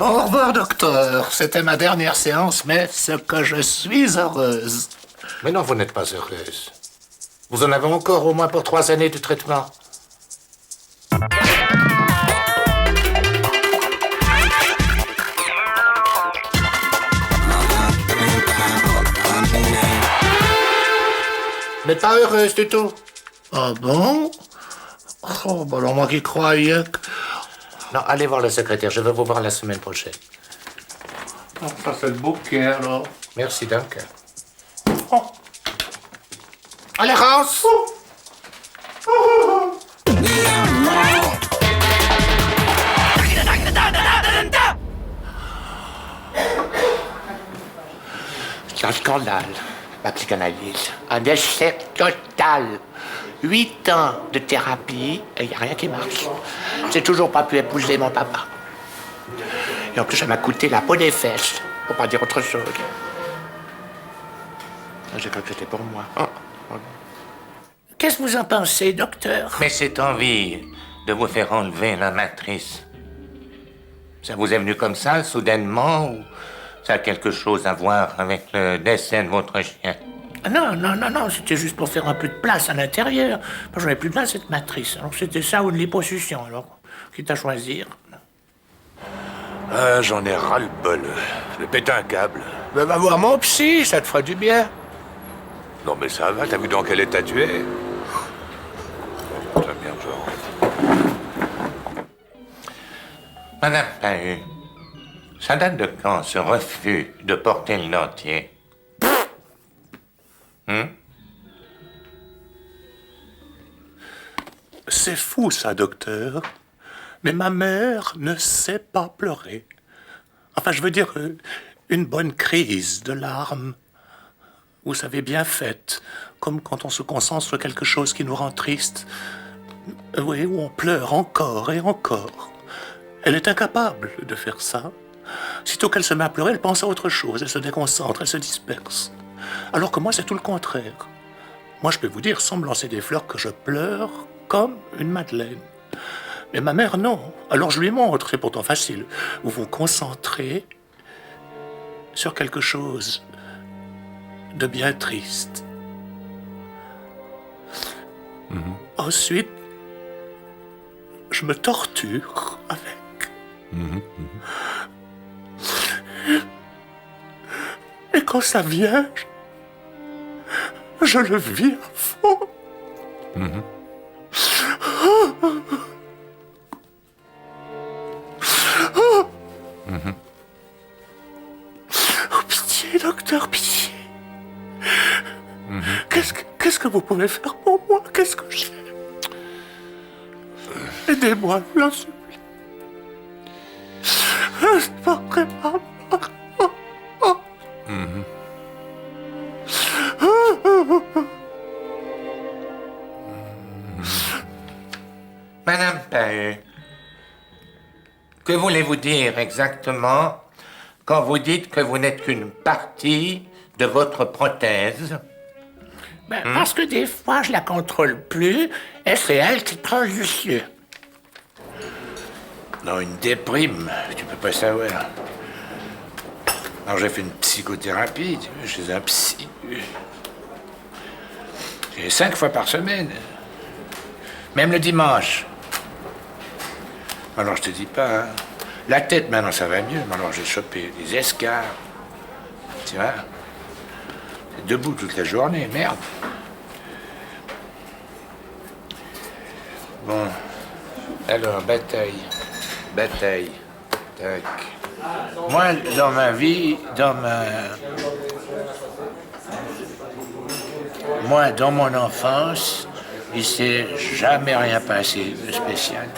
Au revoir, docteur. C'était ma dernière séance, mais ce que je suis heureuse. Mais non, vous n'êtes pas heureuse. Vous en avez encore au moins pour 3 années de traitement. Mais pas heureuse du tout. Ah bon? Oh, bah alors moi qui croyais que... Non, allez voir le secrétaire, je vais vous voir la semaine prochaine. Oh, ça c'est le bouquet, alors. Merci, Duncan. Oh. Allez, Rance! C'est un scandale, la psychanalyse. Un échec total. 8 ans de thérapie et il n'y a rien qui marche. J'ai toujours pas pu épouser mon papa. Et en plus, ça m'a coûté la peau des fesses, pour pas dire autre chose. J'ai cru que c'était pour moi. Oh. Qu'est-ce que vous en pensez, docteur? Mais cette envie de vous faire enlever la matrice, ça vous est venu comme ça, soudainement, ou ça a quelque chose à voir avec le décès de votre chien? Non, c'était juste pour faire un peu de place à l'intérieur. J'en ai plus besoin de cette matrice. Alors c'était ça ou de l'hyposuction, alors, quitte à choisir. Ah, j'en ai ras-le-bol. Je vais péter un câble. Mais va voir mon psy, ça te fera du bien. Non mais ça va, t'as vu dans quel état tu es? Putain, merde, genre. Madame Pahu, ça date de quand ce refus de porter le dentier? C'est fou, ça, docteur. Mais ma mère ne sait pas pleurer. Enfin, je veux dire, une bonne crise de larmes. Vous savez, bien faite. Comme quand on se concentre sur quelque chose qui nous rend triste. Oui, où on pleure encore et encore. Elle est incapable de faire ça. Sitôt qu'elle se met à pleurer, elle pense à autre chose. Elle se déconcentre, elle se disperse. Alors que moi, c'est tout le contraire. Moi, je peux vous dire, sans me lancer des fleurs, que je pleure comme une madeleine. Mais ma mère, non. Alors je lui montre, c'est pourtant facile. Vous vous concentrez sur quelque chose de bien triste. Ensuite, je me torture avec. Et quand ça vient, je le vis à fond. Oh, pitié, docteur, pitié. Qu'est-ce que vous pouvez faire pour moi? Qu'est-ce que j'ai? Aidez-moi, je vous en supplie. Je ne porterai pas mort. Madame Pahu, que voulez-vous dire exactement quand vous dites que vous n'êtes qu'une partie de votre prothèse? Parce que des fois, je la contrôle plus, et c'est elle qui prend le dessus. Non, une déprime, tu peux pas savoir. Alors j'ai fait une psychothérapie, tu vois, chez un psy. J'ai 5 fois par semaine. Même le dimanche. Alors je te dis pas, hein. La tête maintenant ça va mieux, mais alors j'ai chopé des escarres. Tu vois? C'est debout toute la journée, merde. Bon. Alors, bataille. Tac. Moi, dans ma vie, Moi, dans mon enfance, il s'est jamais rien passé de spécial.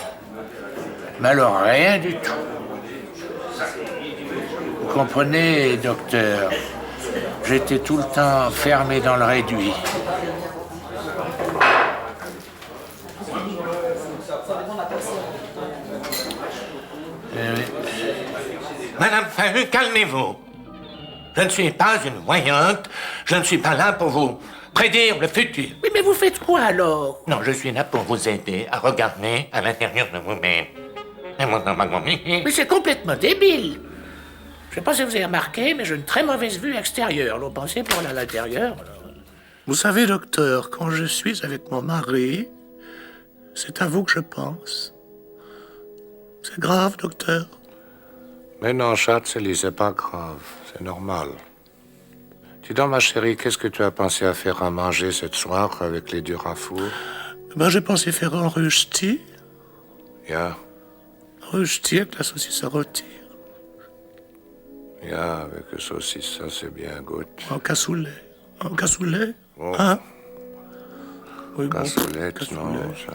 Mais alors, rien du tout. Vous comprenez, docteur? J'étais tout le temps fermé dans le réduit. Madame Pahu, calmez-vous. Je ne suis pas une voyante. Je ne suis pas là pour vous prédire le futur. Oui, mais vous faites quoi alors? Non, je suis là pour vous aider à regarder à l'intérieur de vous-même. Mais c'est complètement débile. Je sais pas si vous avez remarqué, mais j'ai une très mauvaise vue extérieure. Vous pensez pour aller à l'intérieur? Vous savez, docteur, quand je suis avec mon mari, c'est à vous que je pense. C'est grave, docteur. Mais non, Chatzeli, c'est pas grave. C'est normal. Dis donc, ma chérie, qu'est-ce que tu as pensé à faire à manger cette soir avec les durs à four? Ben, j'ai pensé faire un rösti. Ja, Rösti avec la saucisse à rôtir. ja, avec le saucisse, ça c'est bien, good. En cassoulet. En cassoulet. Oh. Hein? Oui, bon, Cassolette, non, ça...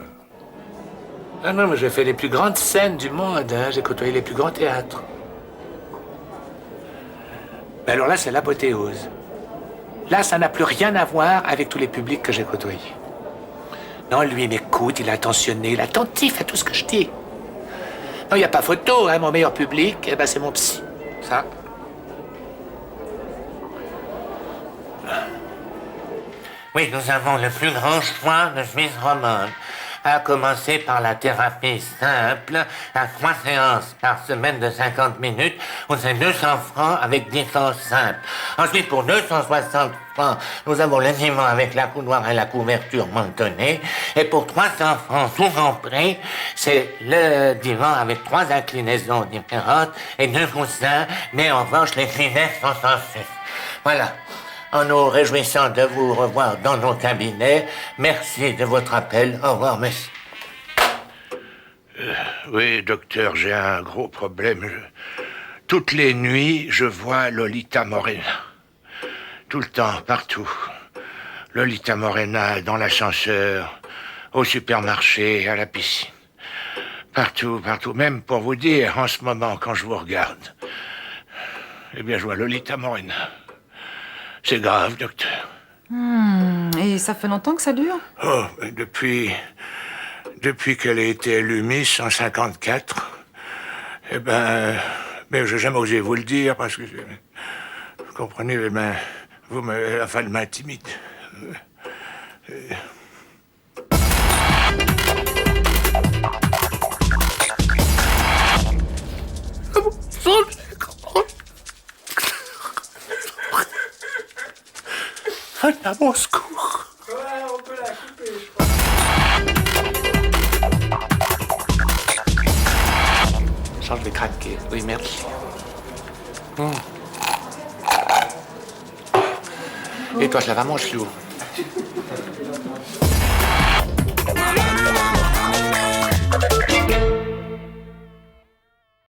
Ah non, mais j'ai fait les plus grandes scènes du monde, hein. J'ai côtoyé les plus grands théâtres. Mais alors là, c'est l'apothéose. Là, ça n'a plus rien à voir avec tous les publics que j'ai côtoyés. Non, lui, il m'écoute, il est attentionné, il est attentif à tout ce que je dis. Non, il n'y a pas photo, hein. Mon meilleur public, eh ben, c'est mon psy. Ça. Oui, nous avons le plus grand choix de Suisse romande. À commencer par la thérapie simple, à 3 séances par semaine de 50 minutes, où c'est 200 francs avec 10 séances simples. Ensuite, pour 260 francs, nous avons le divan avec la coudoir et la couverture mentonnée. Et pour 300 francs tout compris, c'est le divan avec 3 inclinaisons différentes et 2 coussins, mais en revanche, les filets sont en sus. Voilà. En nous réjouissant de vous revoir dans nos cabinets, merci de votre appel. Au revoir, monsieur. Oui, docteur, j'ai un gros problème. Toutes les nuits, je vois Lolita Morena. Tout le temps, partout. Lolita Morena dans l'ascenseur, au supermarché, à la piscine. Partout, partout. Même pour vous dire, en ce moment, quand je vous regarde, eh bien, je vois Lolita Morena. C'est grave, docteur. Et ça fait longtemps que ça dure? Oh, depuis qu'elle a été élue Miss en 54, eh ben, mais j'ai jamais osé vous le dire parce que, vous comprenez, eh ben, elle m'intimide. À mon secours. Change de craquer. Oui, merci. Et toi, ça va, mon chou?